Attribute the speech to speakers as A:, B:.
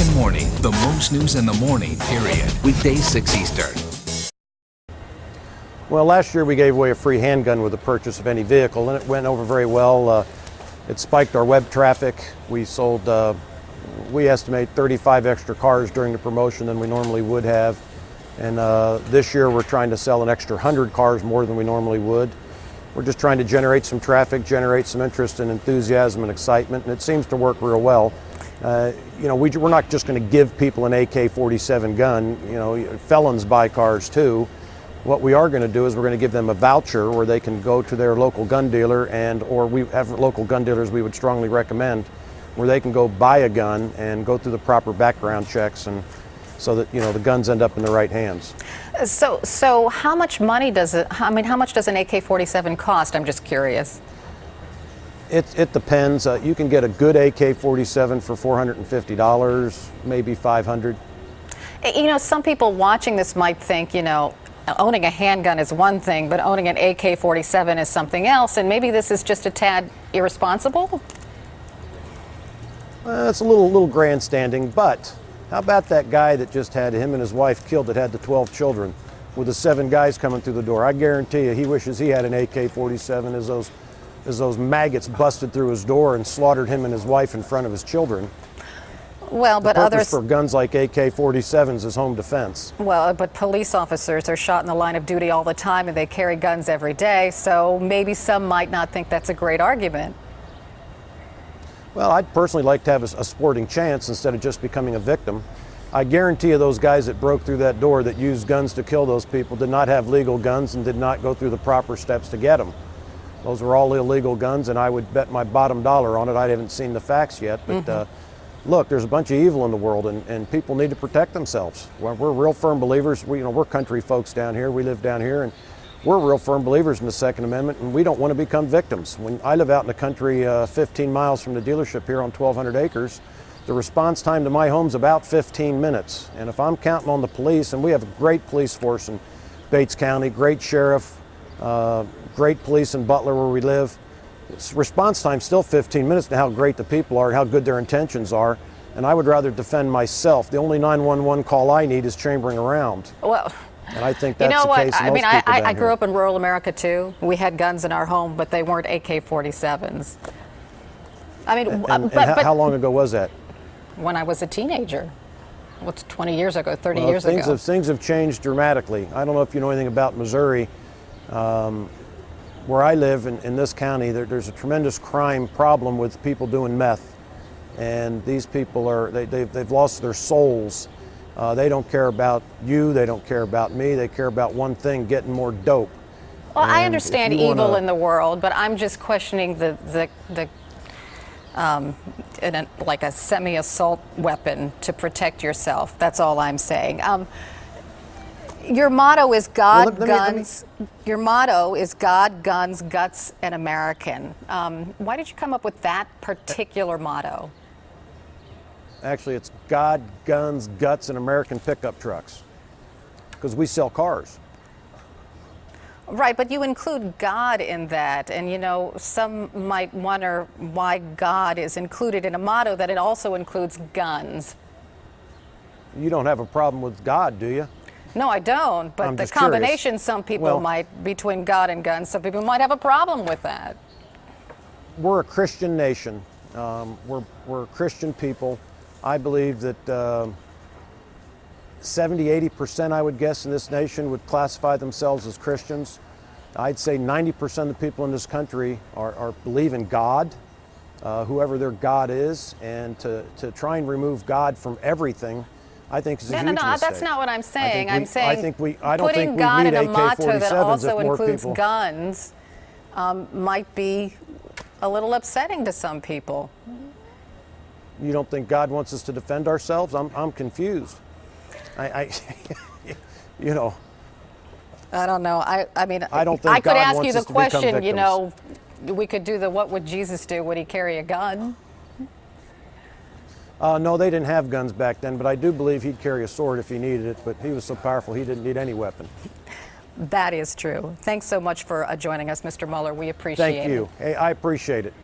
A: American Morning, the most news in the morning, period. Weekdays 6 Eastern.
B: Well, last year we gave away a free handgun with the purchase of any vehicle, and it went over very well. It spiked our web traffic. We sold, we estimate 35 extra cars during the promotion than we normally would have. And this year we're trying to sell an extra 100 cars more than we normally would. We're just trying to generate some traffic, generate some interest and enthusiasm and excitement, and it seems to work real well. We're not just going to give people an AK-47 gun. Felons buy cars too. What we are going to do is we're going to give them a voucher where they can go to their local gun dealer, or we have local gun dealers we would strongly recommend, where they can go buy a gun and go through the proper background checks, and so that the guns end up in the right hands.
C: So how much money does it? How much does an AK-47 cost? I'm just curious.
B: It depends. You can get a good AK-47 for $450, maybe $500.
C: Some people watching this might think, owning a handgun is one thing, but owning an AK-47 is something else, and maybe this is just a tad irresponsible?
B: It's a little grandstanding, but how about that guy that just had him and his wife killed that had the 12 children with the 7 guys coming through the door? I guarantee you he wishes he had an AK-47 as those maggots busted through his door and slaughtered him and his wife in front of his children.
C: Well, but others
B: for guns like AK-47s is home defense.
C: Well, but police officers are shot in the line of duty all the time, and they carry guns every day. So maybe some might not think that's a great argument.
B: Well, I'd personally like to have a sporting chance instead of just becoming a victim. I guarantee you those guys that broke through that door that used guns to kill those people did not have legal guns and did not go through the proper steps to get them. Those were all illegal guns, and I would bet my bottom dollar on it. I haven't seen the facts yet, but look, there's a bunch of evil in the world, and people need to protect themselves. We're real firm believers. We're country folks down here. We live down here, and we're real firm believers in the Second Amendment, and we don't want to become victims. When I live out in the country 15 miles from the dealership here on 1,200 acres, the response time to my home's about 15 minutes. And if I'm counting on the police, and we have a great police force in Bates County, great sheriff, great police in Butler where we live, response time still 15 minutes to how great the people are and how good their intentions are. And I would rather defend myself. The only 911 call I need is chambering around.
C: Well,
B: and I think that's the case.
C: I grew up in rural America too. We had guns in our home, but they weren't AK-47s.
B: How long ago was that?
C: When I was a teenager. What's 20 years ago, 30 years ago?
B: Things have changed dramatically. I don't know if you know anything about Missouri. Where I live in this county, there's a tremendous crime problem with people doing meth. And these people they've lost their souls. They don't care about you, they don't care about me, they care about one thing, getting more dope.
C: Well, I understand evil in the world, but I'm just questioning like a semi-assault weapon to protect yourself. That's all I'm saying. Your motto is God, guns. Your motto is God, guns, guts, and American. Why did you come up with that particular motto?
B: Actually, it's God, guns, guts, and American pickup trucks, because we sell cars.
C: Right, but you include God in that, and some might wonder why God is included in a motto that it also includes guns.
B: You don't have a problem with God, do you?
C: No, I don't, but the combination curious. Some people might, between God and guns, some people might have a problem with that.
B: We're a Christian nation. We're Christian people. I believe that 70–80%, I would guess, in this nation would classify themselves as Christians. I'd say 90% of the people in this country believe in God, whoever their God is, and to try and remove God from everything, I think is a huge mistake.
C: That's not what I'm saying. I'm saying
B: I don't think
C: putting
B: we
C: God
B: need
C: in a motto that
B: AK-47s
C: also
B: if more
C: includes
B: people.
C: guns might be a little upsetting to some people.
B: You don't think God wants us to defend ourselves? I'm confused. I don't know. I don't think
C: I could
B: God
C: ask
B: wants
C: you the
B: us to become
C: question.
B: victims.
C: We could do the what would Jesus do? Would he carry a gun?
B: No, they didn't have guns back then, but I do believe he'd carry a sword if he needed it, but he was so powerful he didn't need any weapon.
C: That is true. Thanks so much for joining us, Mr. Mueller. We appreciate it.
B: Thank you. Hey, I appreciate it.